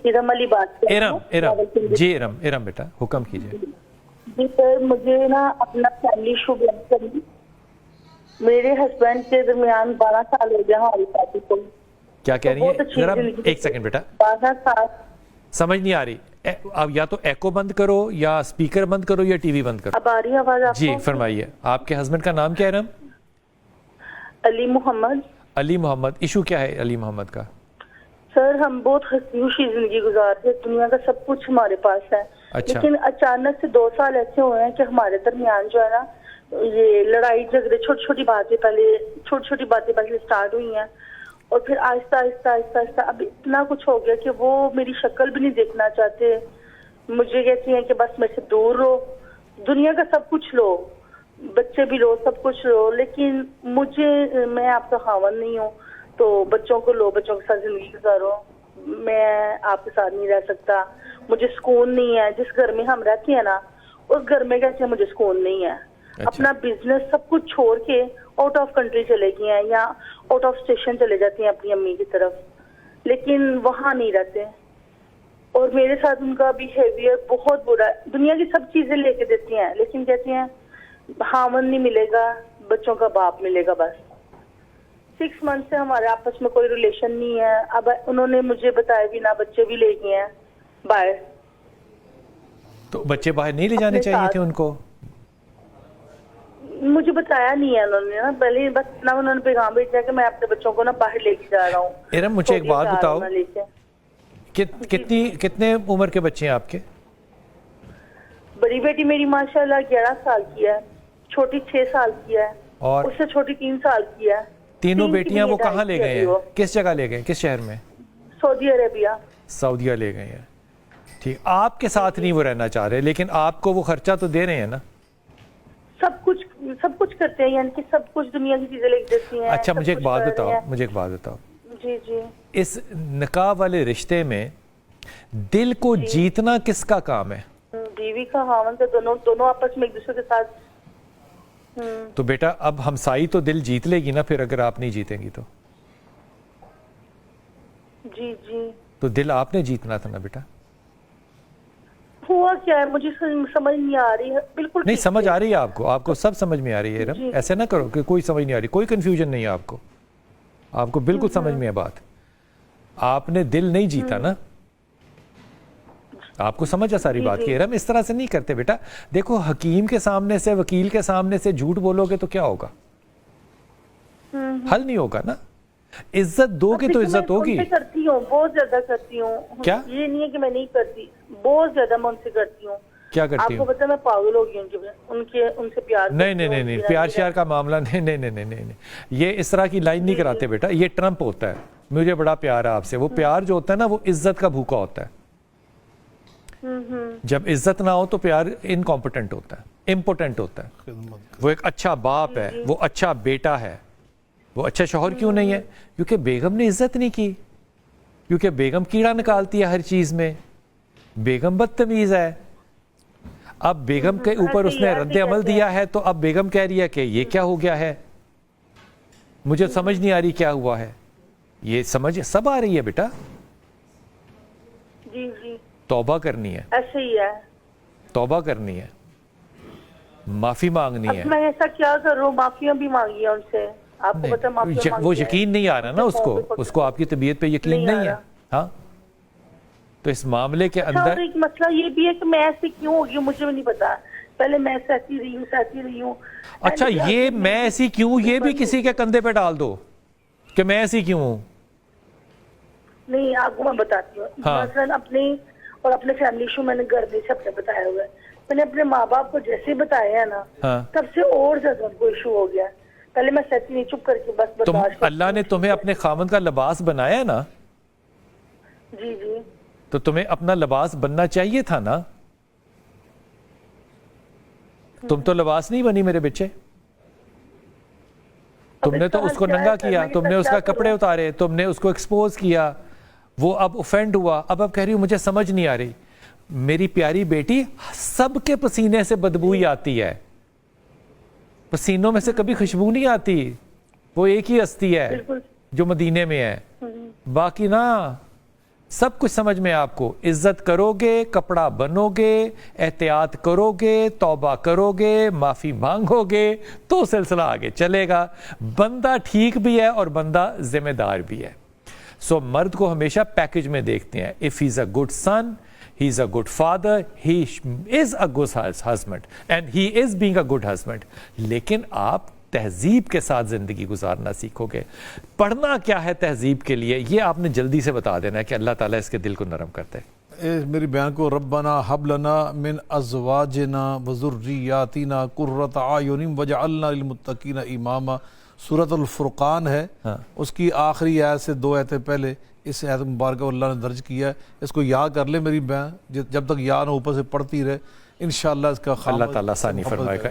इरम अली बात कर रही हूँ। इरम जी, इरम बेटा हुक्म कीजिए। जी सर, मुझे ना अपना फैमिली इशू बयान करिए। मेरे हस्बैंड के दरमियान 12 साल हो गया हमारी शादी को। क्या कह रही है? जरा जिंदगी एक सेकंड बेटा, 12 साल। समझ नहीं आ रही। अब या तो एको बंद करो या स्पीकर बंद करो या टीवी बंद करो। अब आ रही है आवाज आपको? जी फरमाइए। आपके हस्बैंड का नाम क्या है? इरम अली मोहम्मद। अली मोहम्मद। इशू क्या है अली मोहम्मद का? सर हम बहुत हंसी खुशी जिंदगी गुजारते, दुनिया का सब कुछ हमारे पास है। अच्छा। लेकिन अचानक से 2 साल ऐसे हुए हैं कि हमारे दरमियान जो है ना, ये लड़ाई झगड़े, छोटी छोटी बातें पहले स्टार्ट हुई हैं और फिर आहिस्ता आहिस्ता आहिस्ता आहिस्ता अब इतना कुछ हो गया कि वो मेरी शक्ल भी नहीं देखना चाहते। मुझे कहती हैं कि बस मेरे से दूर रहो, दुनिया का सब कुछ लो, बच्चे भी लो, सब कुछ लो, लेकिन मैं आपका खावन नहीं हूँ, तो बच्चों को लो, बच्चों के साथ जिंदगी गुजारो, मैं आपके साथ नहीं रह सकता, मुझे सुकून नहीं है। जिस घर में हम रहते हैं ना, उस घर में कहते हैं मुझे सुकून नहीं है। अच्छा। अपना बिजनेस सब कुछ छोड़ के आउट ऑफ कंट्री चले गए हैं या आउट ऑफ स्टेशन चले जाती हैं अपनी अम्मी की तरफ, लेकिन वहाँ नहीं रहते। और मेरे साथ उनका बिहेवियर बहुत बुरा है। दुनिया की सब चीजें लेके देती हैं, लेकिन कहती हैं हामन नहीं मिलेगा, बच्चों का बाप मिलेगा बस। 6 मंथ से हमारे आपस में कोई रिलेशन नहीं है। अब उन्होंने मुझे बताया भी ना, बच्चे भी ले गए हैं बाहर। तो बच्चे बाहर नहीं ले जाने चाहिए थे उनको? मुझे बताया नहीं है उन्होंने ना, पहले बस ना उन्होंने पैगाम भेजा कि मैं अपने बच्चों को ना बाहर लेके जा रहा हूँ। इरम मुझे एक बात बताओ, कितने उम्र के बच्चे हैं आपके? बड़ी बेटी मेरी माशाल्लाह 11 साल की है, छोटी 6 साल की है और उससे छोटी 3 साल की है। तीनों बेटियां वो कहाँ ले गए हैं? किस जगह ले गए? किस शहर में? Saudi Arabia. सऊदीया ले गए हैं। ठीक, आपके साथ नहीं वो रहना चाह रहे, लेकिन आपको वो खर्चा तो दे रहे हैं ना? सब कुछ करते हैं, यानी कि सब कुछ दुनिया की चीजें लेके देती हैं। अच्छा मुझे एक बात बताओ, जी जी। इस निकाह वाले रिश्ते में दिल को जीतना किसका काम है? बीवी का, खावन का, दोनों आपस में एक दूसरे के साथ। तो बेटा अब हमसाई तो दिल जीत लेगी ना, फिर अगर आप नहीं जीतेंगी तो? जी जी। तो दिल आपने जीतना था ना बेटा। हुआ क्या है मुझे समझ नहीं आ रही है बिल्कुल। नहीं समझ आ रही है आपको सब समझ में आ रही है। ऐसे ना करो कि कोई समझ नहीं आ रही, कोई कंफ्यूजन नहीं है आपको बिल्कुल समझ में है बात। आपने दिल नहीं जीता ना, आपको समझ है सारी बात की। रम इस तरह से नहीं करते बेटा। देखो हकीम के सामने से, वकील के सामने से झूठ बोलोगे तो क्या होगा? हल नहीं होगा ना। इज्जत दोगे तो इज्जत होगी। करती हूँ, बहुत ज्यादा करती हूँ। क्या? ये नहीं है कि मैं नहीं करती, बहुत ज्यादा मैं उनसे करती हूँ। क्या करती हूँ? आपको पता है मैं पागल हो गई उनसे प्यार। नहीं, प्यार श्यार का मामला नहीं, ये इस तरह की लाइन नहीं कराते बेटा। ये ट्रम्प होता है, मुझे बड़ा प्यार है आपसे। वो प्यार जो होता है ना, वो इज्जत का भूखा होता है। जब इज्जत ना हो तो प्यार इनकॉम्पिटेंट होता है, इम्पोर्टेंट होता है। वो एक अच्छा बाप है, वो अच्छा बेटा है, वो अच्छा शौहर क्यों नहीं है? क्योंकि बेगम ने इज्जत नहीं की, क्योंकि बेगम कीड़ा निकालती है हर चीज में, बेगम बदतमीज है। अब बेगम के ऊपर उसने रद्द अमल दिया है, तो अब बेगम कह रही है कि ये क्या हो गया है, मुझे समझ नहीं आ रही क्या हुआ है। ये समझ सब आ रही है बेटा। जी जी। तौबा करनी है, ऐसे ही है, तौबा करनी है, माफी मांगनी है। मैं ऐसा क्या करूं? माफिया भी मांगी है उनसे, आपको पता माफिया वो यकीन नहीं आ रहा ना उसको आपकी तबीयत पे यकीन नहीं है। हाँ, तो इस मामले के अंदर एक मसला ये भी है कि मैं ऐसी क्यों होगी मुझे भी नहीं पता। पहले मैं सहती रही हूँ। अच्छा, ये मैं ऐसी क्यों, ये भी किसी के कंधे पे डाल दो कि मैं ऐसी क्यों हूँ। नहीं, आपको मैं बताती हूँ। मसलन अपने फैमिली इशू मैंने घर में से अपने बताया हुआ है। मैंने अपने माँ बाप को जैसे बताया ना, तब से और ज्यादा उनको इशू हो गया। पहले मैं सहती नहीं, चुप करके बस अल्लाह ने तुम्हें अपने खामन का लिबास बनाया ना। जी जी। तो तुम्हें अपना लिबास बनना चाहिए था ना। तुम तो लिबास नहीं बनी मेरे बच्चे। तुमने तो उसको नंगा किया, तुमने उसका कपड़े उतारे, तुमने उसको एक्सपोज किया, वो अब ऑफेंड हुआ। अब कह रही हूं मुझे समझ नहीं आ रही। मेरी प्यारी बेटी, सबके पसीने से बदबू ही आती है, पसीनों में से कभी खुशबू नहीं आती। वो एक ही हस्ती है जो मदीने में है, बाकी ना सब कुछ समझ में आपको, इज्जत करोगे, कपड़ा बनोगे, एहतियात करोगे, तौबा करोगे, माफ़ी मांगोगे तो सिलसिला आगे चलेगा। बंदा ठीक भी है और बंदा जिम्मेदार भी है। सो मर्द को हमेशा पैकेज में देखते हैं। If he is a good son, he is a good father, he is a good husband and he is being a good husband। लेकिन आप तहजीब के साथ ज़िंदगी गुजारना सीखोगे। पढ़ना क्या है तहजीब के लिए, ये आपने जल्दी से बता देना है कि अल्लाह ताला इसके दिल को नरम करते हैं। मेरी बयान को रब्बना हब लना मिन अज़वाजिना व ज़ुर्रियातिना कुर्रत आयुनिन वजअलना लिलमुत्तकीना इमामा, सूरत अल फुरकान है। उसकी आखिरी आयत से 2 आयतें पहले इस आयत मुबारक अल्लाह ने दर्ज किया है। इसको याद कर ले मेरी बयान, जब तक याद ऊपर से पढ़ती रहे इंशाअल्लाह इसका अल्लाह ताला आसानी फरमाएगा।